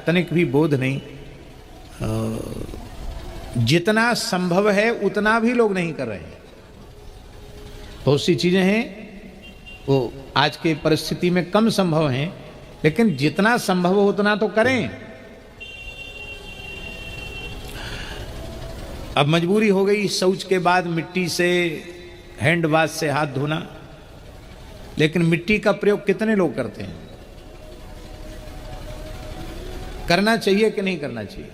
तनिक भी बोध नहीं। जितना संभव है उतना भी लोग नहीं कर रहे हैं। बहुत सी चीजें हैं वो आज के परिस्थिति में कम संभव हैं, लेकिन जितना संभव हो उतना तो करें। अब मजबूरी हो गई शौच के बाद मिट्टी से, हैंड वॉश से हाथ धोना, लेकिन मिट्टी का प्रयोग कितने लोग करते हैं? करना चाहिए कि नहीं करना चाहिए?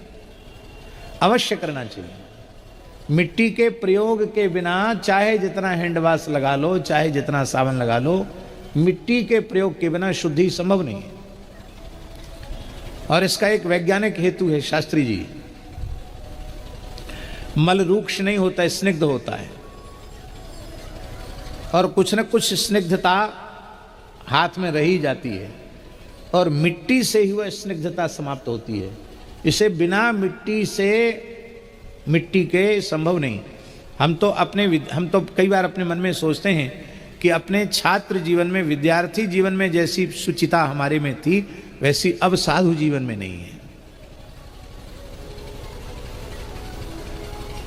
अवश्य करना चाहिए। मिट्टी के प्रयोग के बिना चाहे जितना हैंड वॉश लगा लो, चाहे जितना साबुन लगा लो, मिट्टी के प्रयोग के बिना शुद्धि संभव नहीं है। और इसका एक वैज्ञानिक हेतु है, शास्त्री जी। मल रूक्ष नहीं होता, स्निग्ध होता है, और कुछ न कुछ स्निग्धता हाथ में रही जाती है, और मिट्टी से ही वह स्निग्धता समाप्त होती है। इसे बिना मिट्टी के संभव नहीं। हम तो कई बार अपने मन में सोचते हैं कि अपने छात्र जीवन में, विद्यार्थी जीवन में जैसी शुचिता हमारे में थी, वैसी अब साधु जीवन में नहीं है।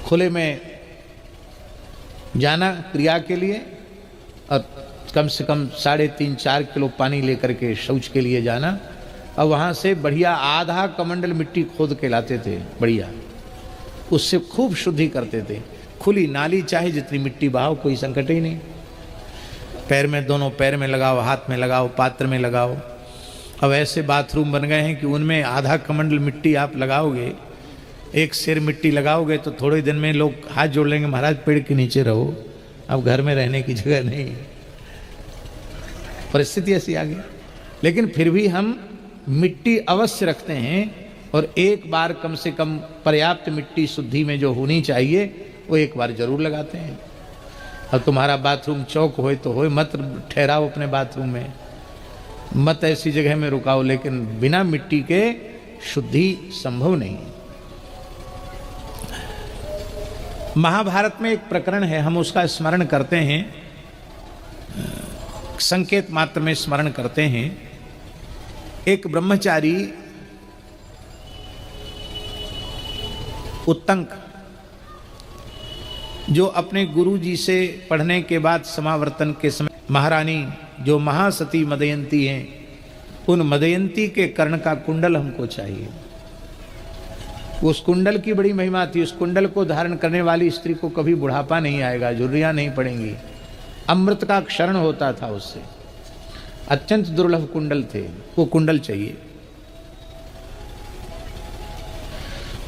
खुले में जाना क्रिया के लिए, और कम से कम 3.5-4 किलो पानी लेकर के शौच के लिए जाना, और वहाँ से बढ़िया आधा कमंडल मिट्टी खोद के लाते थे, बढ़िया, उससे खूब शुद्धि करते थे। खुली नाली, चाहे जितनी मिट्टी बहाओ, कोई संकट ही नहीं। पैर में, दोनों पैर में लगाओ, हाथ में लगाओ, पात्र में लगाओ। अब ऐसे बाथरूम बन गए हैं कि उनमें आधा कमंडल मिट्टी आप लगाओगे, एक सिर मिट्टी लगाओगे तो थोड़े दिन में लोग हाथ जोड़ लेंगे, महाराज पेड़ के नीचे रहो, अब घर में रहने की जगह नहीं। परिस्थिति ऐसी आ गई। लेकिन फिर भी हम मिट्टी अवश्य रखते हैं, और एक बार कम से कम पर्याप्त मिट्टी शुद्धि में जो होनी चाहिए वो एक बार जरूर लगाते हैं। अब तुम्हारा बाथरूम चौक होए तो होए, मत ठहराओ अपने बाथरूम में, मत ऐसी जगह में रुकाओ, लेकिन बिना मिट्टी के शुद्धि संभव नहीं। महाभारत में एक प्रकरण है, हम उसका स्मरण करते हैं, संकेत मात्र में स्मरण करते हैं। एक ब्रह्मचारी उत्तंक, जो अपने गुरुजी से पढ़ने के बाद समावर्तन के समय महारानी जो महासती मदयंती हैं, उन मदयंती के कर्ण का कुंडल हमको चाहिए। उस कुंडल की बड़ी महिमा थी। उस कुंडल को धारण करने वाली स्त्री को कभी बुढ़ापा नहीं आएगा, झुर्रियां नहीं पड़ेंगी, अमृत का क्षरण होता था उससे। अत्यंत दुर्लभ कुंडल थे, वो कुंडल चाहिए।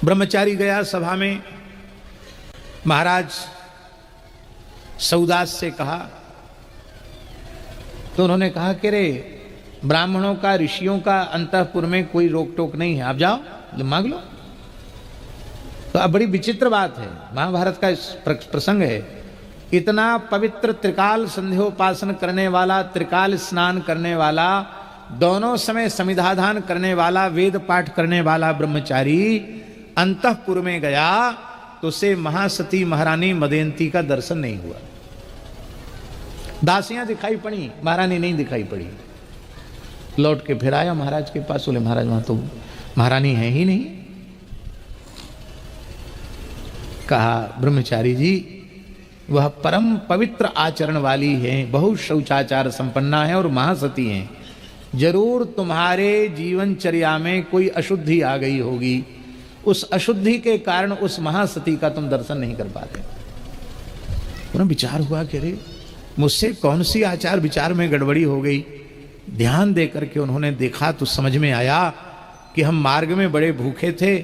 ब्रह्मचारी गया सभा में, महाराज सौदास से कहा, तो उन्होंने कहा कि रे ब्राह्मणों का, ऋषियों का अंतःपुर में कोई रोक टोक नहीं है, आप जाओ मांग लो। तो अब बड़ी विचित्र बात है, महाभारत का प्रसंग है। इतना पवित्र त्रिकाल संध्योपासन करने वाला, त्रिकाल स्नान करने वाला, दोनों समय समिधाधान करने वाला, वेद पाठ करने वाला ब्रह्मचारी अंतःपुर में गया तो उसे महासती महारानी मदयंती का दर्शन नहीं हुआ। दासियां दिखाई पड़ी, महारानी नहीं दिखाई पड़ी। लौट के फिर आया महाराज के पास, बोले महाराज वहां तो महारानी है ही नहीं। कहा ब्रह्मचारी जी, वह परम पवित्र आचरण वाली हैं, बहुत शौचाचार संपन्ना है और महासती हैं। जरूर तुम्हारे जीवनचर्या में कोई अशुद्धि आ गई होगी, उस अशुद्धि के कारण उस महासती का तुम दर्शन नहीं कर पाते। उन्हें विचार हुआ कि अरे मुझसे कौन सी आचार विचार में गड़बड़ी हो गई। ध्यान दे करके उन्होंने देखा तो समझ में आया कि हम मार्ग में बड़े भूखे थे,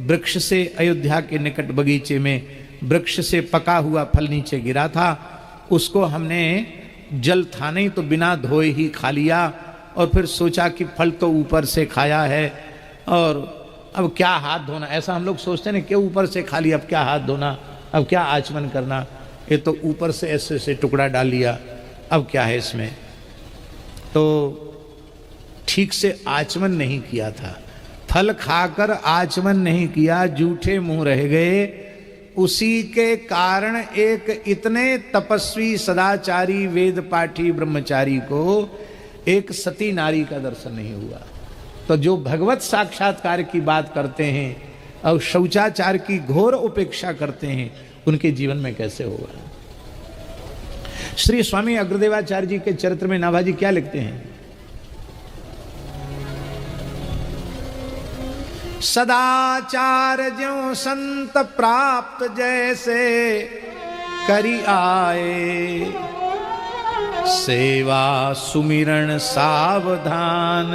वृक्ष से, अयोध्या के निकट बगीचे में वृक्ष से पका हुआ फल नीचे गिरा था, उसको हमने जल था नहीं तो बिना धोए ही खा लिया, और फिर सोचा कि फल तो ऊपर से खाया है और अब क्या हाथ धोना। ऐसा हम लोग सोचते हैं, क्यों ऊपर से खा लिया, अब क्या हाथ धोना, अब क्या आचमन करना, ये तो ऊपर से ऐसे से टुकड़ा डाल लिया, अब क्या है इसमें। तो ठीक से आचमन नहीं किया था, फल खाकर आचमन नहीं किया, जूठे मुंह रह गए। उसी के कारण एक इतने तपस्वी सदाचारी वेद पाठी ब्रह्मचारी को एक सती नारी का दर्शन नहीं हुआ। तो जो भगवत साक्षात्कार की बात करते हैं और शौचाचार की घोर उपेक्षा करते हैं, उनके जीवन में कैसे होगा। श्री स्वामी अग्रदेवाचार्य जी के चरित्र में नाभाजी क्या लिखते हैं? सदाचार ज्यों संत प्राप्त जैसे करी आए, सेवा सुमिरण सावधान